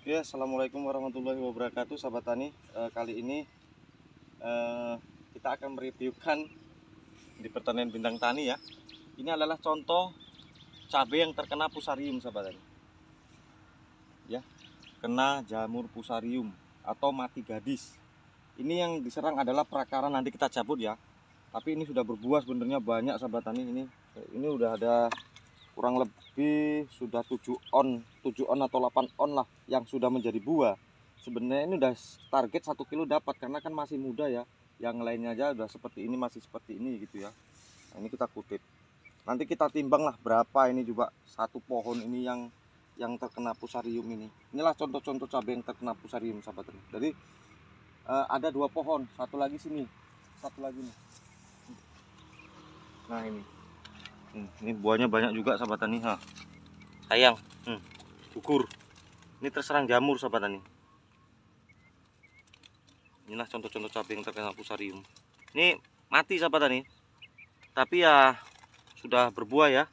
Oke, assalamualaikum warahmatullahi wabarakatuh, sahabat tani. Kali ini kita akan mereviewkan di pertanian Bintang Tani ya. Ini adalah contoh cabai yang terkena fusarium, sahabat tani. Ya, kena jamur fusarium atau mati gadis. Ini yang diserang adalah prakaran, nanti kita cabut ya. Tapi ini sudah berbuah sebenarnya banyak, sahabat tani. Ini udah ada kurang lebih sudah 7 on atau 8 on lah yang sudah menjadi buah. Sebenarnya ini udah target 1 kilo dapat karena kan masih muda ya. Yang lainnya aja udah seperti ini, masih seperti ini gitu ya. Nah, ini kita kutip. Nanti kita timbang lah berapa ini juga satu pohon ini yang terkena fusarium ini. Inilah contoh-contoh cabai yang terkena fusarium, sahabat. Jadi ada 2 pohon, satu lagi sini, satu lagi nih. Nah ini. Ini buahnya banyak juga, sahabat tani. Sayang, gugur. Ini terserang jamur, sahabat tani. Inilah contoh-contoh cabai yang terkena fusarium. Ini mati, sahabat tani. Tapi ya sudah berbuah ya.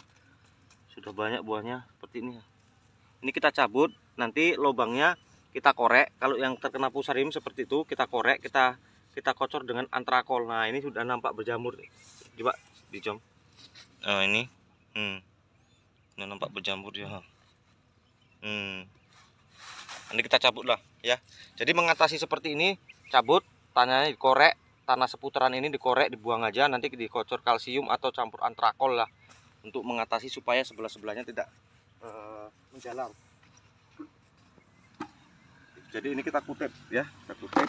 Sudah banyak buahnya seperti ini. Ini kita cabut, nanti lubangnya kita korek. Kalau yang terkena fusarium seperti itu, kita korek, kita kocor dengan antrakol. Nah, ini sudah nampak berjamur. Coba dijom. Nah, ini. Ini nampak berjamur ya. Ini kita cabut lah ya. Jadi mengatasi seperti ini, cabut, tanahnya dikorek, tanah seputaran ini dikorek, dibuang aja, nanti dikocor kalsium atau campur antrakol lah untuk mengatasi supaya sebelah-sebelahnya tidak menjalar. Jadi ini kita kutip ya, kita kutip.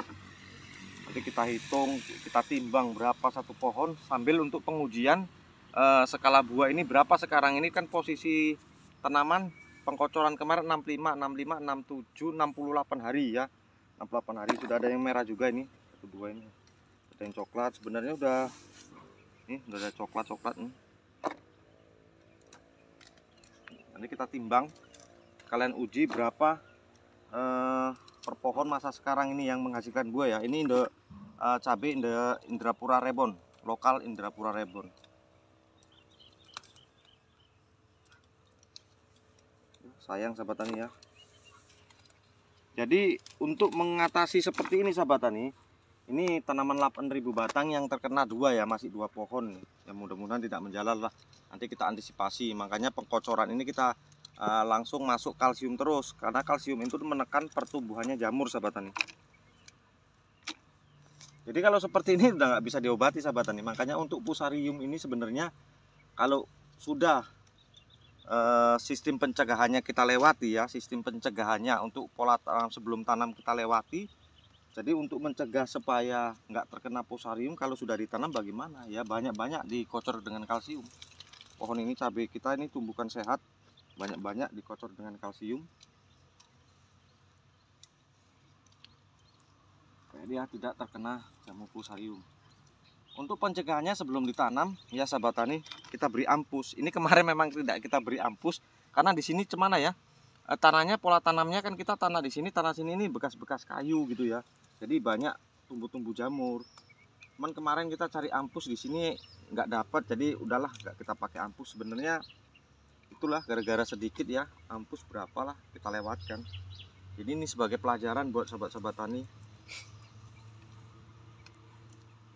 Nanti kita hitung, kita timbang berapa satu pohon sambil untuk pengujian skala buah ini berapa sekarang. Ini kan posisi tanaman pengkocoran kemarin 65, 65, 67, 68 hari ya. 68 hari sudah ada yang merah juga ini. Satu dua ini. Ada yang coklat, sebenarnya udah ada coklat-coklat nih. Nanti kita timbang, kalian uji berapa per pohon masa sekarang ini yang menghasilkan buah ya. Ini cabai Indrapura Rebon, lokal Indrapura Rebon. Sayang, sahabat tani ya. Jadi untuk mengatasi seperti ini, sahabat tani, ini tanaman 8.000 batang yang terkena 2 ya, masih 2 pohon. Ya mudah-mudahan tidak menjalar lah. Nanti kita antisipasi, makanya pengkocoran ini kita langsung masuk kalsium terus, karena kalsium itu menekan pertumbuhannya jamur, sahabat tani. Jadi kalau seperti ini udah nggak bisa diobati, sahabat tani. Makanya untuk fusarium ini sebenarnya kalau sudah sistem pencegahannya kita lewati ya, sistem pencegahannya untuk pola tanam sebelum tanam kita lewati. Jadi untuk mencegah supaya nggak terkena fusarium kalau sudah ditanam bagaimana ya, banyak-banyak dikocor dengan kalsium. Pohon ini cabai kita ini tumbukan sehat, banyak-banyak dikocor dengan kalsium supaya dia tidak terkena jamur fusarium. Untuk pencegahannya sebelum ditanam ya, sahabat tani, kita beri ampus. Ini kemarin memang tidak kita beri ampus karena di sini cemana ya, tanahnya, pola tanamnya kan kita tanah di sini, tanah sini ini bekas-bekas kayu gitu ya. Jadi banyak tumbuh-tumbuh jamur. Cuman kemarin kita cari ampus di sini nggak dapat, jadi udahlah nggak kita pakai ampus. Sebenarnya itulah gara-gara sedikit ya, ampus berapa lah kita lewatkan. Jadi ini sebagai pelajaran buat sahabat-sahabat tani.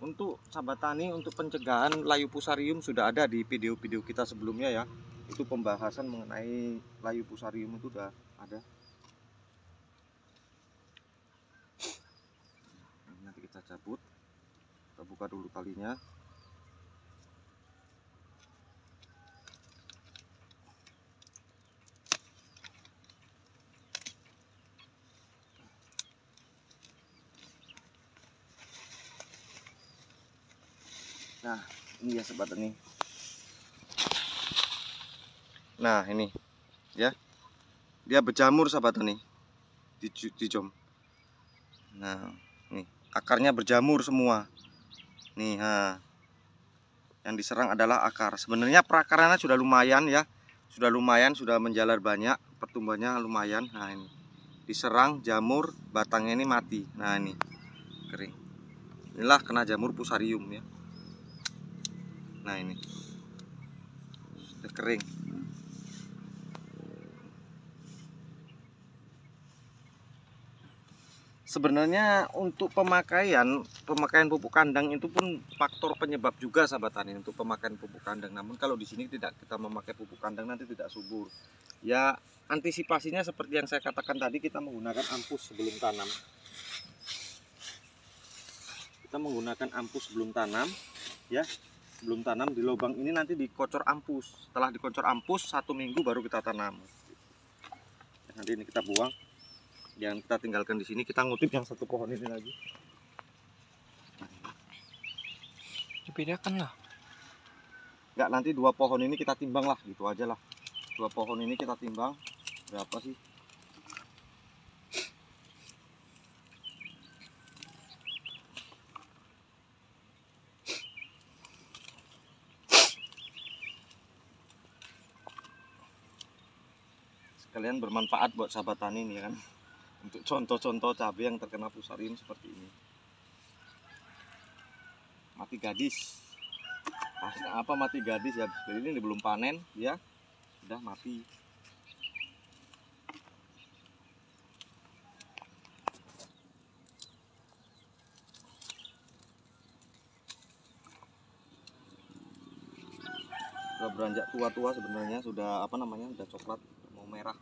Untuk sahabat tani, untuk pencegahan layu fusarium sudah ada di video-video kita sebelumnya ya. Itu pembahasan mengenai layu fusarium itu udah ada. Nanti kita cabut, kita buka dulu talinya. Nah ini ya, sahabat tani. Nah ini ya, dia berjamur, sahabat tani, di jom. Nah nih akarnya berjamur semua nih. Yang diserang adalah akar. Sebenarnya perakarannya sudah lumayan ya, sudah menjalar banyak, pertumbuhannya lumayan. Nah ini diserang jamur, batangnya ini mati. Nah ini kering, inilah kena jamur fusarium ya. Nah ini sudah kering. Sebenarnya untuk pemakaian pupuk kandang itu pun faktor penyebab juga sahabat tani untuk pemakaian pupuk kandang. Namun kalau di sini tidak kita memakai pupuk kandang nanti tidak subur. Ya antisipasinya seperti yang saya katakan tadi, kita menggunakan ampus sebelum tanam. Kita menggunakan ampus sebelum tanam ya. Sebelum tanam di lubang ini nanti dikocor ampus. Setelah dikocor ampus 1 minggu baru kita tanam. Nanti ini kita buang. Yang kita tinggalkan di sini, kita ngutip yang satu pohon ini lagi. Dibedakan lah. Enggak, nanti 2 pohon ini kita timbang lah, gitu aja lah. 2 pohon ini kita timbang berapa sih? Sekalian bermanfaat buat sahabat tani nih kan. Untuk contoh-contoh cabai yang terkena fusarium seperti ini. Mati gadis. Apa mati gadis ya? Jadi ini belum panen ya, sudah mati. Sudah beranjak tua-tua sebenarnya, sudah apa namanya? Sudah coklat, mau merah.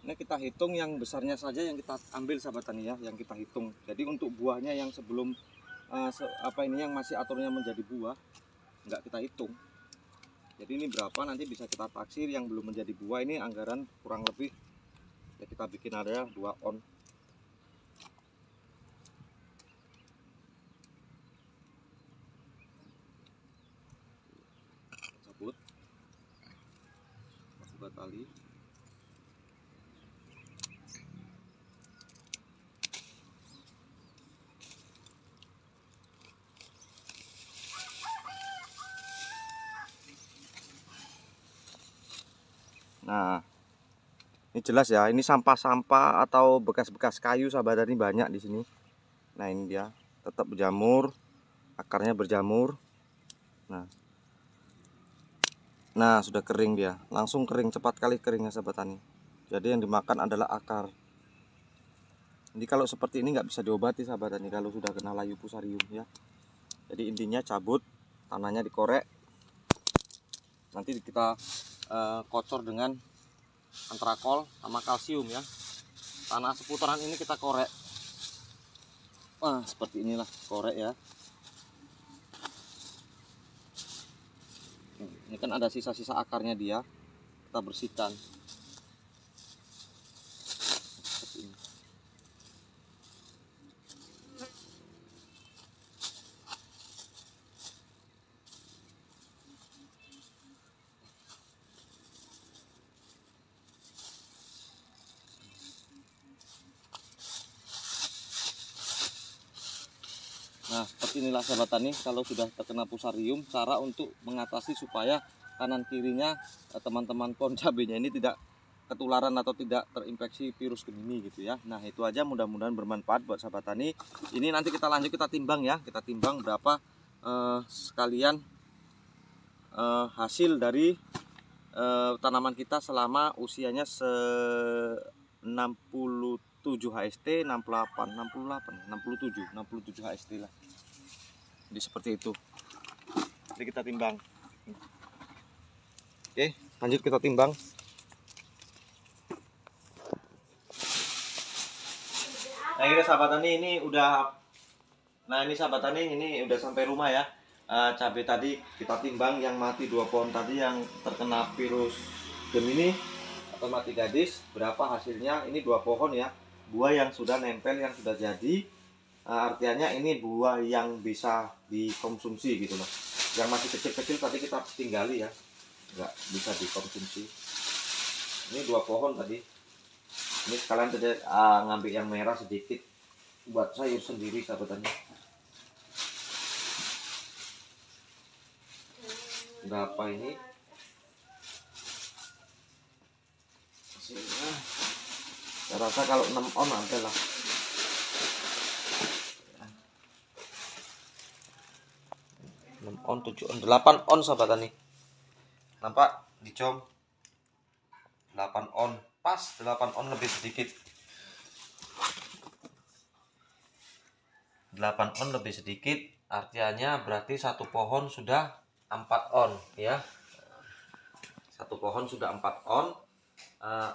Ini kita hitung yang besarnya saja yang kita ambil sahabat tani ya, yang kita hitung. Jadi untuk buahnya yang sebelum yang masih aturnya menjadi buah nggak kita hitung. Jadi ini berapa nanti bisa kita taksir, yang belum menjadi buah ini anggaran kurang lebih ya kita bikin ada 2 on. Cabut, buat tali. Nah, ini jelas ya, ini sampah-sampah atau bekas-bekas kayu sahabat tani banyak di sini. Nah, ini dia, tetap berjamur, akarnya berjamur. Nah, sudah kering dia, langsung kering, cepat kali keringnya sahabat tani. Jadi yang dimakan adalah akar. Jadi kalau seperti ini nggak bisa diobati sahabat tani kalau sudah kena layu fusarium ya. Jadi intinya cabut, tanahnya dikorek. Nanti kita kocor dengan antrakol sama kalsium ya. Tanah seputaran ini kita korek. Wah, seperti inilah korek ya. Ini kan ada sisa-sisa akarnya dia, kita bersihkan. Seperti ini. Nah, seperti inilah sahabat tani kalau sudah terkena fusarium, cara untuk mengatasi supaya kanan kirinya teman-teman pohon cabenya ini tidak ketularan atau tidak terinfeksi virus gemini gitu ya. Nah, itu aja, mudah-mudahan bermanfaat buat sahabat tani. Ini nanti kita lanjut, kita timbang ya, kita timbang berapa sekalian hasil dari tanaman kita selama usianya 67 HST, 67 HST lah. Jadi seperti itu. Jadi kita timbang. Oke, lanjut kita timbang. Nah, ini sahabat tani, ini udah. Nah, ini sahabat tani, ini udah sampai rumah ya. Cabai tadi kita timbang, yang mati 2 pohon tadi yang terkena virus gemini atau mati gadis, berapa hasilnya? Ini 2 pohon ya, buah yang sudah nempel, yang sudah jadi. Artinya ini buah yang bisa dikonsumsi gitu loh. Yang masih kecil-kecil tadi kita tinggali ya, nggak bisa dikonsumsi. Ini 2 pohon tadi. Ini sekalian tadi ngambil yang merah sedikit buat sayur sendiri sahabat tani. Berapa ini? Hasilnya saya rasa kalau 6 on ada lah. on, 7 on, 8 on sahabat tani. Nampak di jom 8 on, pas 8 on lebih sedikit. 8 on lebih sedikit artinya berarti satu pohon sudah 4 on ya. Satu pohon sudah 4 on,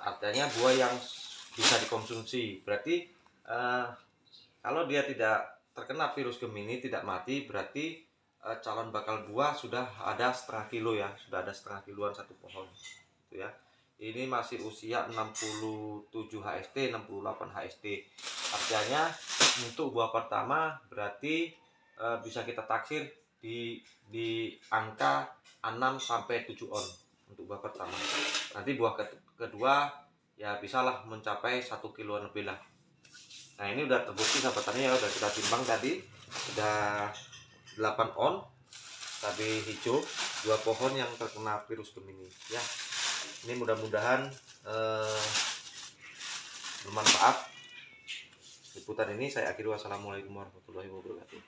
artinya buah yang bisa dikonsumsi. Berarti kalau dia tidak terkena virus Gemini, tidak mati, berarti calon bakal buah sudah ada setengah kilo ya, sudah ada setengah kiloan satu pohon itu ya. Ini masih usia 67 HST, 68 HST. Artinya untuk buah pertama berarti bisa kita taksir di angka 6 sampai 7 on untuk buah pertama. Nanti buah kedua ya bisalah mencapai 1 kiloan lebih lah. Nah, ini udah terbukti sahabat tani ya, udah kita timbang tadi, udah 8 on cabai hijau, 2 pohon yang terkena virus Gemini ya. Ini mudah-mudahan bermanfaat. Liputan ini saya akhiri. Wassalamualaikum warahmatullahi wabarakatuh.